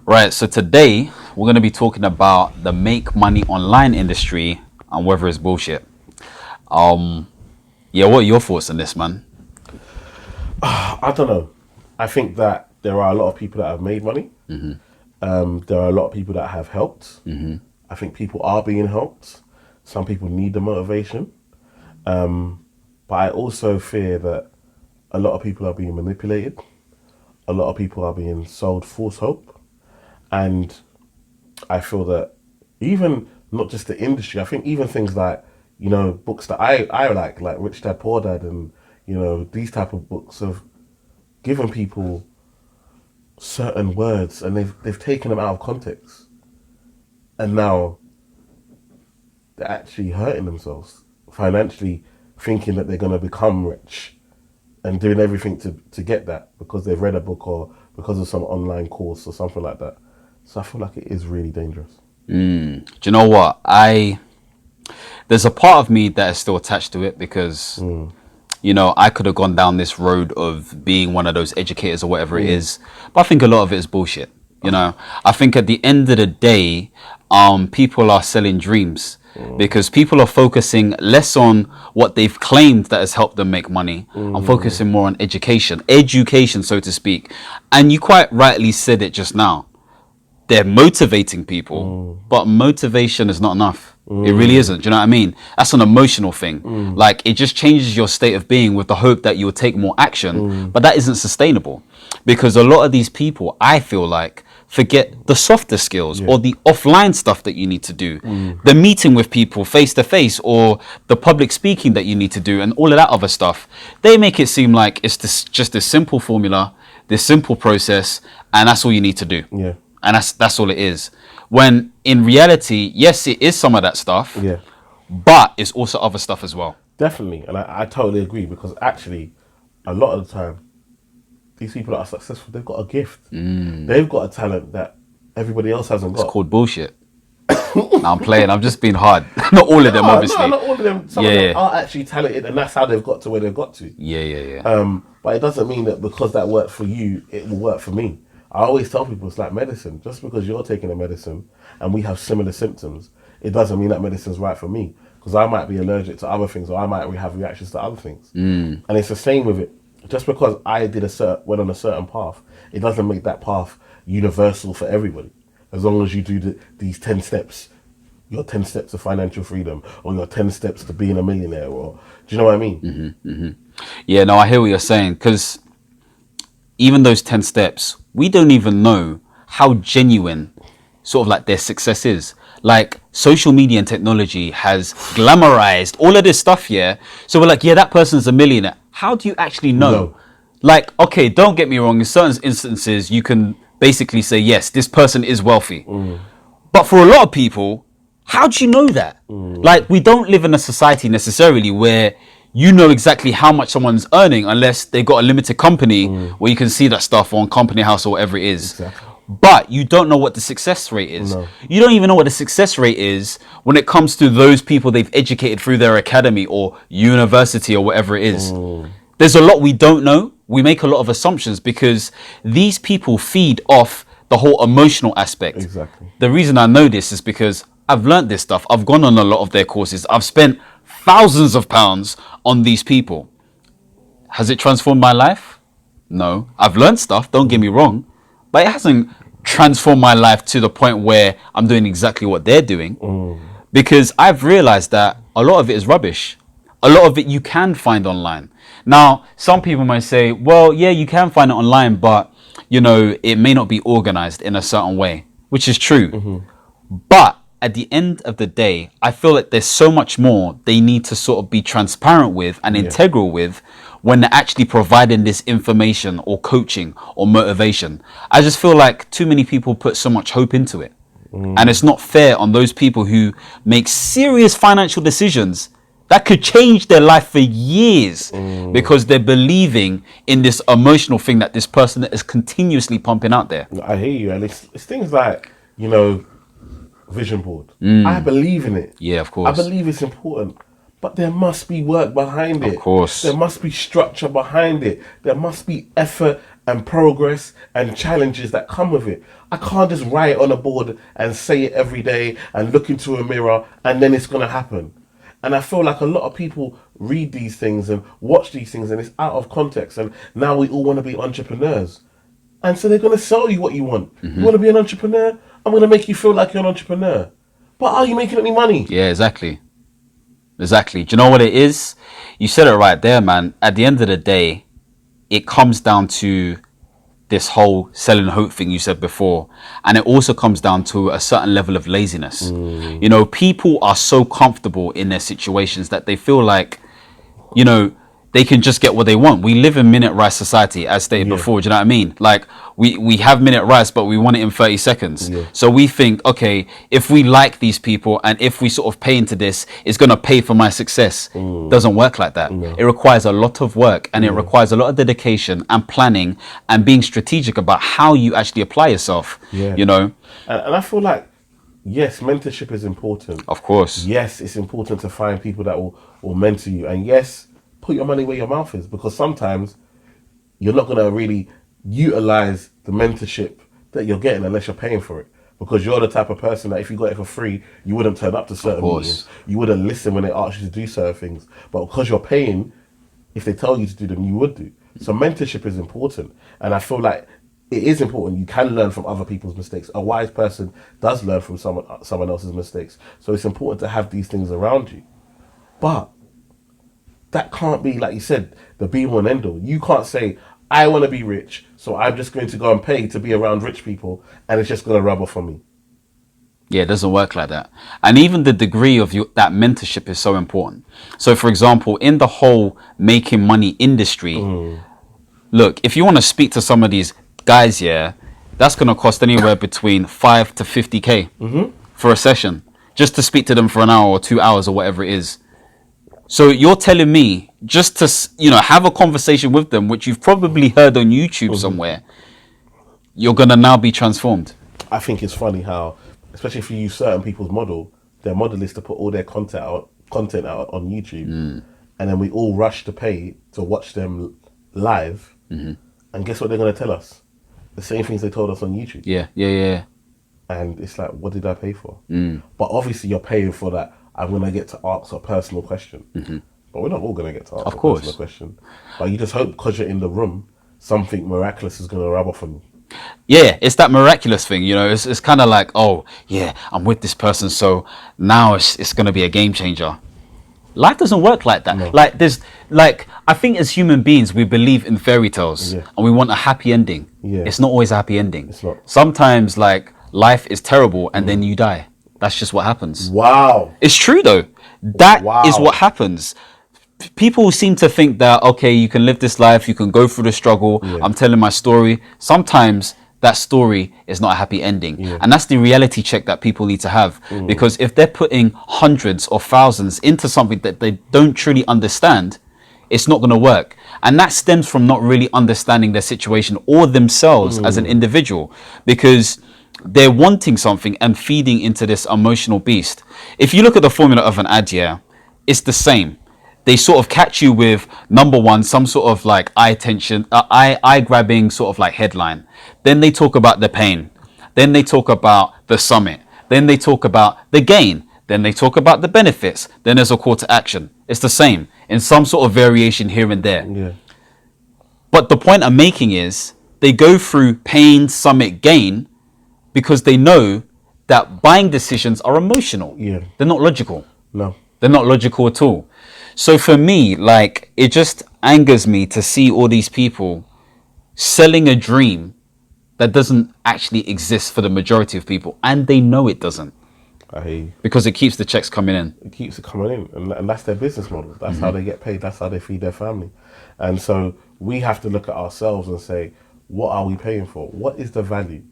Right, so today we're going to be talking about the make money online industry and whether it's bullshit. Yeah, what are your thoughts on this, man? I don't know. I think that there are a lot of people that have made money. There are a lot of people that have helped. I think people are being helped. Some people need the motivation. But I also fear that a lot of people are being manipulated. A lot of people are being sold false hope. And I feel that even not just the industry, I think even things like, books that I like Rich Dad, Poor Dad, and, these type of books have given people certain words and they've taken them out of context. And now they're actually hurting themselves financially, thinking that they're going to become rich and doing everything to get that because they've read a book or because of some online course or something like that. So I feel like it is really dangerous. Do you know what? There's a part of me that is still attached to it because, I could have gone down this road of being one of those educators or whatever it is. But I think a lot of it is bullshit. I think at the end of the day, people are selling dreams because people are focusing less on what they've claimed that has helped them make money and focusing more on education, so to speak. And you quite rightly said it just now. They're motivating people, but motivation is not enough. It really isn't. Do you know what I mean? That's an emotional thing. Like, it just changes your state of being with the hope that you'll take more action, but that isn't sustainable because a lot of these people, I feel like, forget the softer skills or the offline stuff that you need to do, the meeting with people face to face or the public speaking that you need to do and all of that other stuff. They make it seem like it's just this simple formula, this simple process, and that's all you need to do. Yeah. And that's all it is. When in reality, yes, it is some of that stuff, but it's also other stuff as well. Definitely. And I totally agree because actually, a lot of the time, these people that are successful, they've got a gift. They've got a talent that everybody else hasn't got. It's called bullshit. No, I'm playing. I'm just being hard. Not all of them, obviously. No, not all of them. Some of them are actually talented and that's how they've got to where they've got to. Yeah. But it doesn't mean that because that worked for you, it will work for me. I always tell people it's like medicine. Just because you're taking a medicine and we have similar symptoms, it doesn't mean that medicine's right for me. Because I might be allergic to other things or I might have reactions to other things. And it's the same with it. Just because I went on a certain path, it doesn't make that path universal for everybody. As long as you do these 10 steps, your 10 steps to financial freedom or your 10 steps to being a millionaire, or do you know what I mean? Yeah, no, I hear what you're saying because even those 10 steps, we don't even know how genuine sort of like their success is. Like, social media and technology has glamorized all of this stuff, so we're like, that person's a millionaire. How do you actually know? No. Like, okay, don't get me wrong, in certain instances you can basically say, yes, this person is wealthy. But for a lot of people, how do you know that? Like, we don't live in a society necessarily where you know exactly how much someone's earning unless they got a limited company where you can see that stuff on Company House or whatever it is. Exactly. But you don't know what the success rate is. No. You don't even know what the success rate is when it comes to those people they've educated through their academy or university or whatever it is. There's a lot we don't know. We make a lot of assumptions because these people feed off the whole emotional aspect. Exactly. The reason I know this is because I've learned this stuff. I've gone on a lot of their courses. I've spent thousands of pounds on these people. Has it transformed my life? No. I've learned stuff, don't get me wrong, but it hasn't transformed my life to the point where I'm doing exactly what they're doing because I've realized that a lot of it is rubbish. A lot of it you can find online. Now, some people might say, well, yeah, you can find it online, but, it may not be organized in a certain way, which is true. But at the end of the day, I feel like there's so much more they need to sort of be transparent with and integral with when they're actually providing this information or coaching or motivation. I just feel like too many people put so much hope into it. And it's not fair on those people who make serious financial decisions that could change their life for years because they're believing in this emotional thing that this person is continuously pumping out there. I hear you. And it's things like, vision board. I believe in it. Yeah, of course. I believe it's important. But there must be work behind it. Of course. There must be structure behind it. There must be effort and progress and challenges that come with it. I can't just write it on a board and say it every day and look into a mirror and then it's going to happen. And I feel like a lot of people read these things and watch these things and it's out of context. And now we all want to be entrepreneurs. And so they're going to sell you what you want. You want to be an entrepreneur? I'm going to make you feel like you're an entrepreneur. But are you making any money? Yeah, exactly. Exactly. Do you know what it is? You said it right there, man. At the end of the day, it comes down to this whole selling hope thing you said before. And it also comes down to a certain level of laziness. You know, people are so comfortable in their situations that they feel like, you know, they can just get what they want. We live in minute rice society, as stated before. Do you know what I mean? Like, we have minute rice, but we want it in 30 seconds. So we think, okay, if we like these people and if we sort of pay into this, it's going to pay for my success. Doesn't work like that. It requires a lot of work and it requires a lot of dedication and planning and being strategic about how you actually apply yourself, you know? And I feel like, yes, mentorship is important. Of course. Yes, it's important to find people that will mentor you. And yes, put your money where your mouth is, because sometimes you're not going to really utilize the mentorship that you're getting unless you're paying for it. Because you're the type of person that if you got it for free, you wouldn't turn up to certain meetings. You wouldn't listen when they ask you to do certain things. But because you're paying, if they tell you to do them, you would do. So mentorship is important. And I feel like it is important. You can learn from other people's mistakes. A wise person does learn from someone else's mistakes. So it's important to have these things around you. But that can't be, like you said, the be-all and end-all. You can't say, I want to be rich, so I'm just going to go and pay to be around rich people, and it's just going to rub off on me. Yeah, it doesn't work like that. And even the degree of that mentorship is so important. So, for example, in the whole making money industry, look, if you want to speak to some of these guys, that's going to cost anywhere between 5 to 50K for a session, just to speak to them for an hour or 2 hours or whatever it is. So you're telling me just to, you know, have a conversation with them, which you've probably heard on YouTube somewhere, you're going to now be transformed. I think it's funny how, especially if you use certain people's model, their model is to put all their content out on YouTube. And then we all rush to pay to watch them live. And guess what they're going to tell us? The same things they told us on YouTube. Yeah. And it's like, what did I pay for? But obviously you're paying for that. I'm going to get to ask a personal question. But we're not all going to get to ask a personal question. But you just hope because you're in the room, something miraculous is going to rub off on you. Yeah, it's that miraculous thing, you know. It's kind of like, oh, yeah, I'm with this person, so now it's going to be a game changer. Life doesn't work like that. No. I think as human beings, we believe in fairy tales and we want a happy ending. It's not always a happy ending. It's not. Sometimes, life is terrible and then you die. That's just what happens. Wow. It's true, though. That is what happens. People seem to think that, okay, you can live this life, you can go through the struggle. I'm telling my story. Sometimes that story is not a happy ending. And that's the reality check that people need to have. Because if they're putting hundreds or thousands into something that they don't truly understand, it's not going to work. And that stems from not really understanding their situation or themselves as an individual. Because they're wanting something and feeding into this emotional beast. If you look at the formula of an ad, it's the same. They sort of catch you with, number one, some sort of eye-grabbing sort of headline. Then they talk about the pain. Then they talk about the summit. Then they talk about the gain. Then they talk about the benefits. Then there's a call to action. It's the same in some sort of variation here and there. But the point I'm making is they go through pain, summit, gain, because they know that buying decisions are emotional. They're not logical. No. They're not logical at all. So for me, it just angers me to see all these people selling a dream that doesn't actually exist for the majority of people. And they know it doesn't. Because it keeps the checks coming in. It keeps it coming in. And that's their business model. That's how they get paid. That's how they feed their family. And so we have to look at ourselves and say, what are we paying for? What is the value?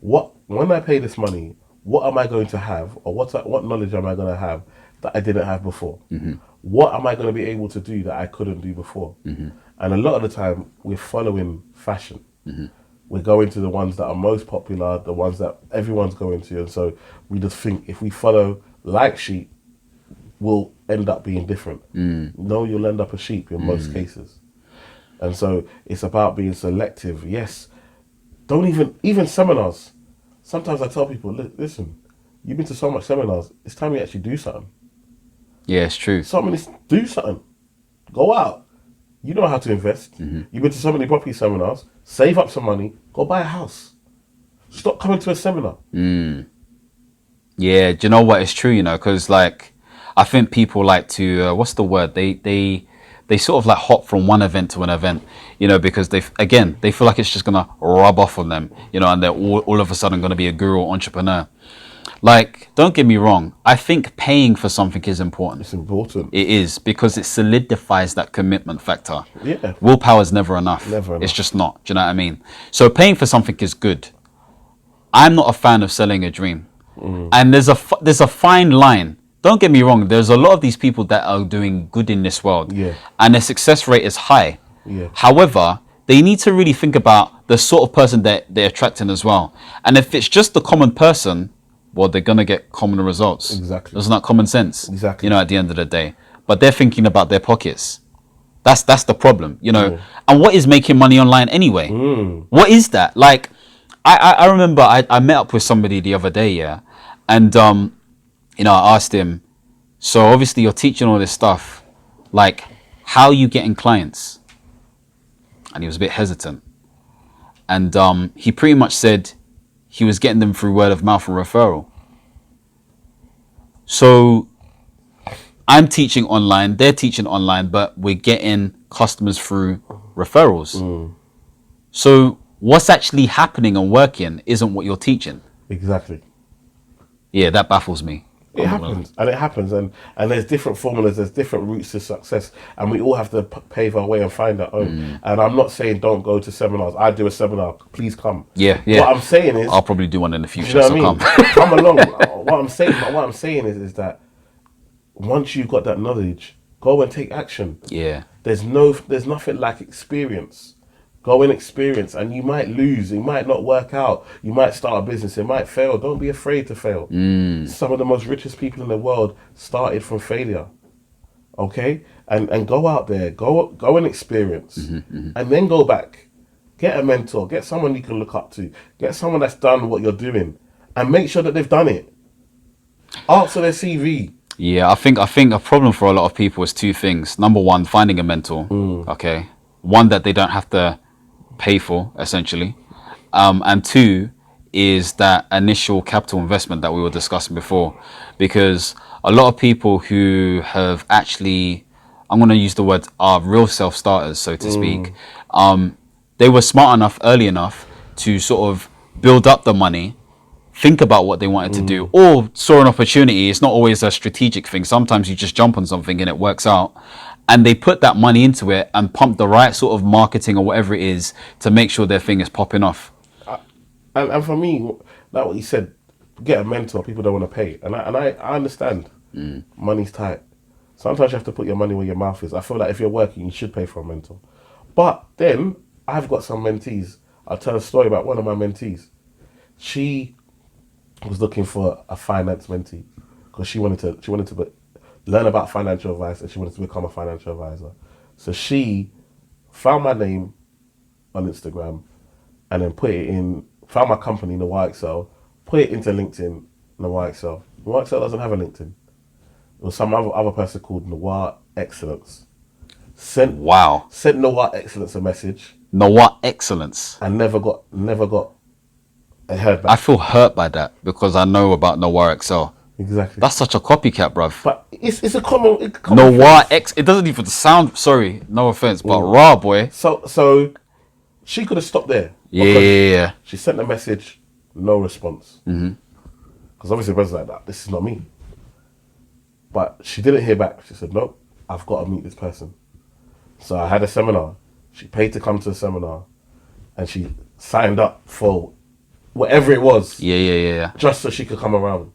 When I pay this money, what am I going to have, or what knowledge am I going to have that I didn't have before? What am I going to be able to do that I couldn't do before? And a lot of the time, we're following fashion. We're going to the ones that are most popular, the ones that everyone's going to, and so we just think if we follow like sheep, we'll end up being different. No, you'll end up a sheep in most cases. And so it's about being selective. Yes, don't even seminars. Sometimes I tell people, listen, you've been to so much seminars. It's time you actually do something. Yeah, it's true. Do something. Go out. You know how to invest. You've been to so many property seminars. Save up some money. Go buy a house. Stop coming to a seminar. Yeah, do you know what? It's true, you know, because like I think people like to what's the word? They sort of like hop from one event to an event, you know, because they feel like it's just gonna rub off on them, you know, and they're all of a sudden gonna be a guru or entrepreneur. Like, don't get me wrong. I think paying for something is important. It's important. It is, because it solidifies that commitment factor. Yeah. Willpower is never enough. Never enough. It's just not. Do you know what I mean? So paying for something is good. I'm not a fan of selling a dream. And there's a fine line. Don't get me wrong. There's a lot of these people that are doing good in this world. Yeah. And their success rate is high. Yeah. However, they need to really think about the sort of person that they're attracting as well. And if it's just the common person, well, they're going to get common results. Exactly. That's not common sense. Exactly. You know, at the end of the day. But they're thinking about their pockets. That's the problem, you know. And what is making money online anyway? What is that? Like, I remember I met up with somebody the other day, yeah. And, you know, I asked him, so obviously you're teaching all this stuff. Like, how are you getting clients? And he was a bit hesitant. And he pretty much said he was getting them through word of mouth and referral. So I'm teaching online, they're teaching online, but we're getting customers through referrals. So what's actually happening and working isn't what you're teaching. Exactly. Yeah, that baffles me. It happens, and there's different formulas, there's different routes to success, and we all have to pave our way and find our own. And I'm not saying don't go to seminars. I do a seminar, please come. Yeah. What I'm saying is, I'll probably do one in the future. you know So what I mean? Come along. What I'm saying is that once you've got that knowledge, go and take action. Yeah. There's nothing like experience. Go and experience, and you might lose. It might not work out. You might start a business. It might fail. Don't be afraid to fail. Some of the most richest people in the world started from failure. Okay, and go out there. Go and experience, and then go back. Get a mentor. Get someone you can look up to. Get someone that's done what you're doing, and make sure that they've done it. Answer their CV. Yeah, I think a problem for a lot of people is two things. Number one, finding a mentor. Okay, one that they don't have to pay for, essentially, and two is that initial capital investment that we were discussing before, because a lot of people who have actually, I'm going to use the word, are real self-starters, so to speak, they were smart enough early enough to sort of build up the money, think about what they wanted to do, or saw an opportunity. It's not always a strategic thing. Sometimes you just jump on something and it works out. And they put that money into it and pump the right sort of marketing or whatever it is to make sure their thing is popping off. And for me, like what you said, get a mentor. People don't want to pay. And I understand. Money's tight. Sometimes you have to put your money where your mouth is. I feel like if you're working, you should pay for a mentor. But then I've got some mentees. I'll tell a story about one of my mentees. She was looking for a finance mentee because she wanted to learn about financial advice, and she wanted to become a financial advisor. So she found my name on Instagram and then found my company, Noir Excel, put it into LinkedIn, Noir Excel. Noir Excel doesn't have a LinkedIn. It was some other person called Noir Excellence. Sent Noir Excellence a message. Noir Excellence. And never got heard back. I feel hurt by that because I know about Noir Excel. Exactly. That's such a copycat, bruv. But it's a common Noir X. It doesn't even sound. Sorry, no offense, but raw boy. So she could have stopped there. Yeah. She sent a message, no response. Because obviously the person's like, this is not me. But she didn't hear back. She said, nope, I've got to meet this person. So I had a seminar. She paid to come to the seminar, and she signed up for whatever it was. Yeah. Just so she could come around.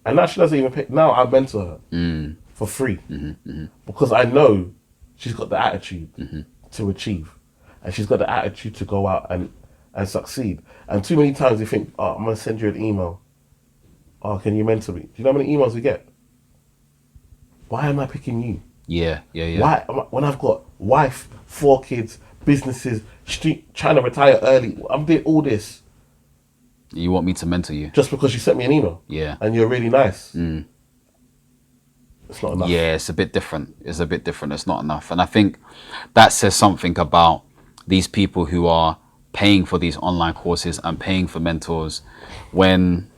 And now she doesn't even pay. Now I mentor her for free because I know she's got the attitude to achieve, and she's got the attitude to go out and succeed. And too many times we think, oh, I'm going to send you an email. Oh, can you mentor me? Do you know how many emails we get? Why am I picking you? Yeah. Why, when I've got wife, 4 kids, businesses, trying to retire early, I'm doing all this You want me to mentor you? just because you sent me an email. Yeah. And you're really nice. It's not enough. Yeah, it's a bit different. It's not enough. And I think that says something about these people who are paying for these online courses and paying for mentors, when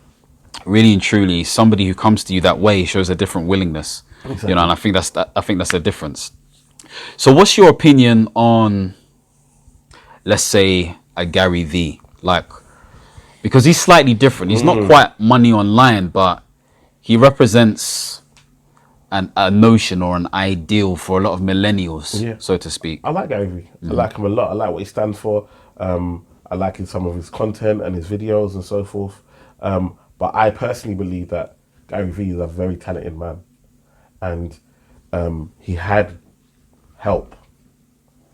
really and truly somebody who comes to you that way shows a different willingness. Exactly. You know, and I think that's the difference. So what's your opinion on, let's say, a Gary V? Like, because he's slightly different. He's not quite money online, but he represents a notion or an ideal for a lot of millennials, so to speak. I like Gary Vee. I like him a lot. I like what he stands for. I like some of his content and his videos and so forth. But I personally believe that Gary Vee is a very talented man. And he had help,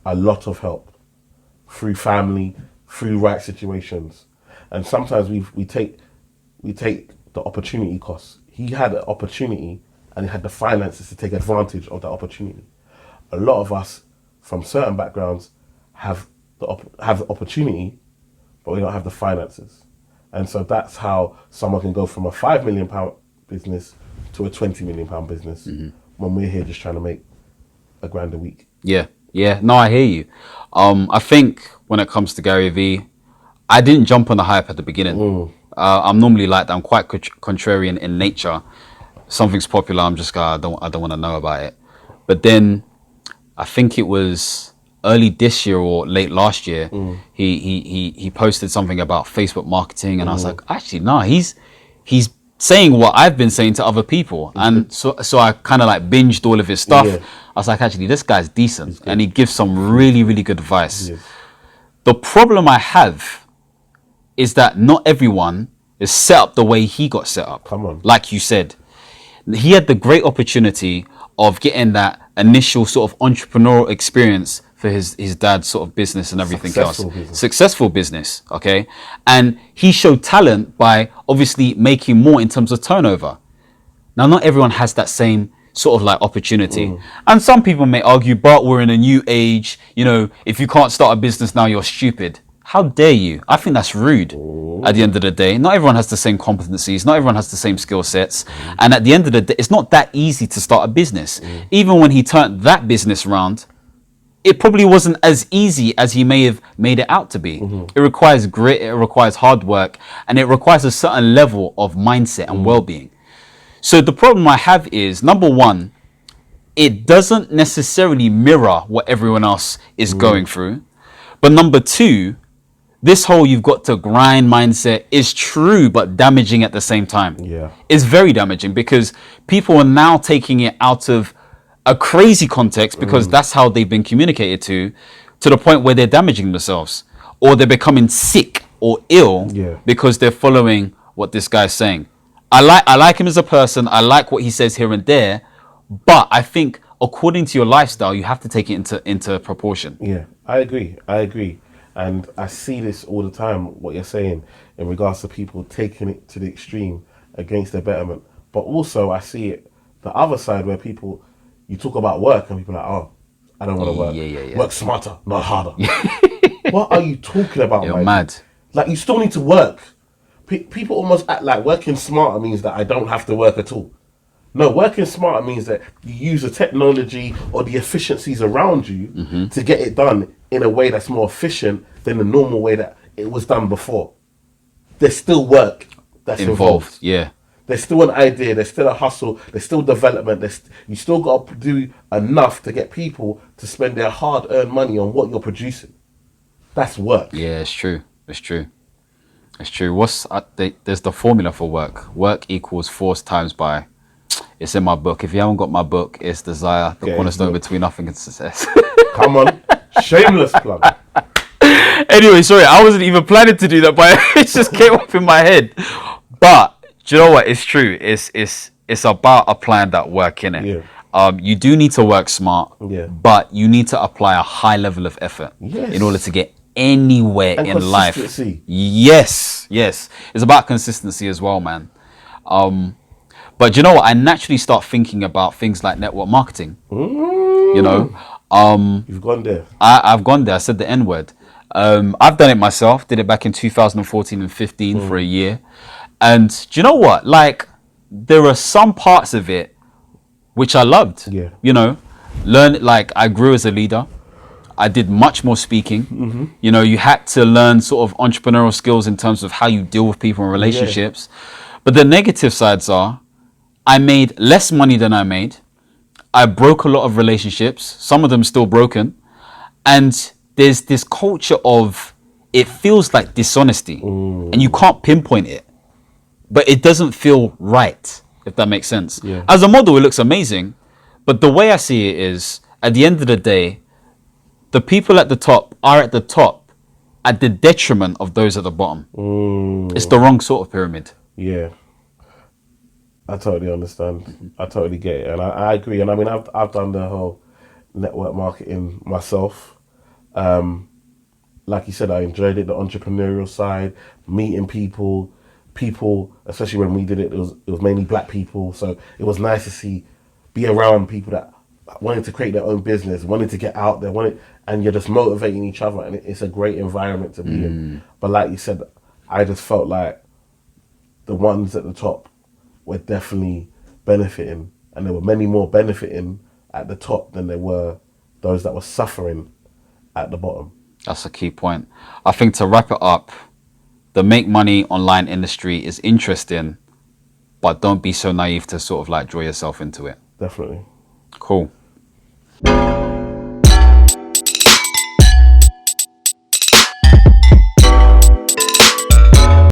a lot of help, through family, through right situations. And sometimes we take the opportunity cost. He had an opportunity and he had the finances to take advantage of that opportunity. A lot of us from certain backgrounds have the opportunity, but we don't have the finances. And so that's how someone can go from a £5 million business to a £20 million business when we're here just trying to make £1,000 a week. Yeah. No, I hear you. I think when it comes to Gary Vee, I didn't jump on the hype at the beginning. I'm normally like that. I'm quite contrarian in nature. Something's popular, I'm just I don't want to know about it. But then I think it was early this year or late last year, he posted something about Facebook marketing, and I was like, actually, no, he's saying what I've been saying to other people. And so I kind of like binged all of his stuff. I was like, actually, this guy's decent, and he gives some really, really good advice. The problem I have is that not everyone is set up the way he got set up. Come on. Like you said, he had the great opportunity of getting that initial sort of entrepreneurial experience for his dad's sort of business and everything Successful business, okay? And he showed talent by obviously making more in terms of turnover. Now, not everyone has that same sort of like opportunity. And some people may argue, but we're in a new age, you know, if you can't start a business now, you're stupid. How dare you? I think that's rude. At the end of the day, not everyone has the same competencies, not everyone has the same skill sets. And at the end of the day, it's not that easy to start a business. Even when he turned that business around, it probably wasn't as easy as he may have made it out to be. It requires grit, it requires hard work, and it requires a certain level of mindset and well-being. So the problem I have is, number one, it doesn't necessarily mirror what everyone else is going through. But number two, this whole you've got to grind mindset is true, but damaging at the same time. It's very damaging because people are now taking it out of a crazy context because that's how they've been communicated to the point where they're damaging themselves or they're becoming sick or ill because they're following what this guy's saying. I like him as a person. I like what he says here and there, but I think according to your lifestyle, you have to take it into proportion. Yeah, I agree. And I see this all the time, what you're saying, in regards to people taking it to the extreme against their betterment. But also I see it the other side where people, you talk about work and people are like, oh, I don't want to work. Work smarter, not harder. What are you talking about, You're mad. Like, you still need to work. People almost act like working smarter means that I don't have to work at all. No, working smarter means that you use the technology or the efficiencies around you to get it done in a way that's more efficient than the normal way that it was done before. There's still work that's involved. Yeah. There's still an idea, there's still a hustle, there's still development, you still got to do enough to get people to spend their hard-earned money on what you're producing. That's work. Yeah, it's true. It's true. There's the formula for work. Work equals force times by. It's in my book. If you haven't got my book, it's Desire, the cornerstone between nothing and success. Come on. Shameless plug. Anyway, sorry, I wasn't even planning to do that, but it just came up in my head. But do you know what? It's true. It's about applying that work, innit? You do need to work smart, but you need to apply a high level of effort in order to get anywhere in life. Yes. It's about consistency as well, man. But you know what? I naturally start thinking about things like network marketing. You know, You've gone there. I've gone there. I said the N word. I've done it myself. Did it back in 2014 and 15 for a year. And do you know what? Like, there are some parts of it which I loved. Yeah. You know, like I grew as a leader. I did much more speaking. You know, you had to learn sort of entrepreneurial skills in terms of how you deal with people and relationships. But the negative sides are, I made less money than I made. I broke a lot of relationships, some of them still broken. And there's this culture of, it feels like dishonesty and you can't pinpoint it, but it doesn't feel right, if that makes sense. Yeah. As a model, it looks amazing, but the way I see it is, at the end of the day, the people at the top are at the top at the detriment of those at the bottom. It's the wrong sort of pyramid. Yeah. I totally understand. I totally get it. And I agree. And I mean, I've done the whole network marketing myself. Like you said, I enjoyed it, the entrepreneurial side, meeting people, especially when we did it, it was mainly black people. So it was nice to be around people that wanted to create their own business, wanted to get out there, and you're just motivating each other. And it's a great environment to be in. But like you said, I just felt like the ones at the top were definitely benefiting, and there were many more benefiting at the top than there were those that were suffering at the bottom. That's a key point. I think to wrap it up, the make money online industry is interesting, but don't be so naive to sort of like draw yourself into it. Definitely. Cool.